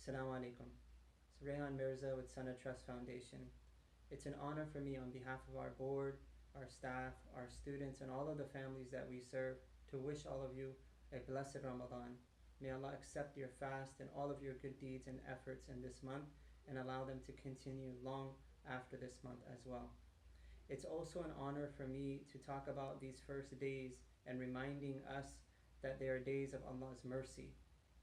Assalamu alaikum. It's Rehan Mirza with Sana Trust Foundation. It's an honor for me on behalf of our board, our staff, our students, and all of the families that we serve to wish all of you a blessed Ramadan. May Allah accept your fast and all of your good deeds and efforts in this month and allow them to continue long after this month as well. It's also an honor for me to talk about these first days and reminding us that they are days of Allah's mercy.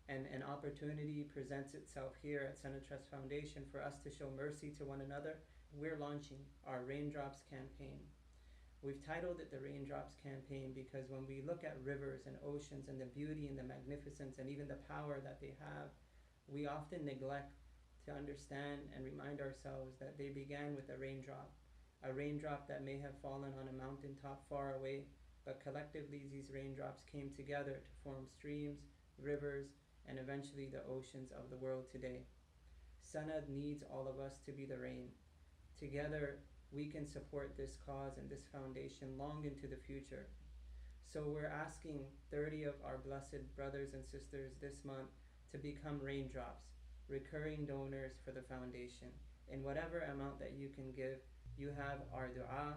And an opportunity presents itself here at Sana Trust Foundation for us to show mercy to one another. We're launching our Raindrops campaign. We've titled it the Raindrops campaign because when we look at rivers and oceans and the beauty and the magnificence and even the power that they have, we often neglect to understand and remind ourselves that they began with a raindrop that may have fallen on a mountaintop far away, but collectively these raindrops came together to form streams, rivers, and eventually the oceans of the world today. Sanad needs all of us to be the rain. Together, we can support this cause and this foundation long into the future. So we're asking 30 of our blessed brothers and sisters this month to become raindrops, recurring donors for the foundation. In whatever amount that you can give, you have our dua,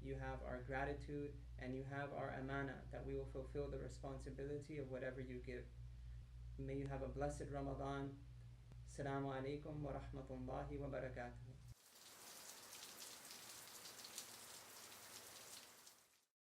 you have our gratitude, and you have our amana that we will fulfill the responsibility of whatever you give. May you have a blessed Ramadan. Assalamu alaikum wa rahmatullahi wa barakatuh.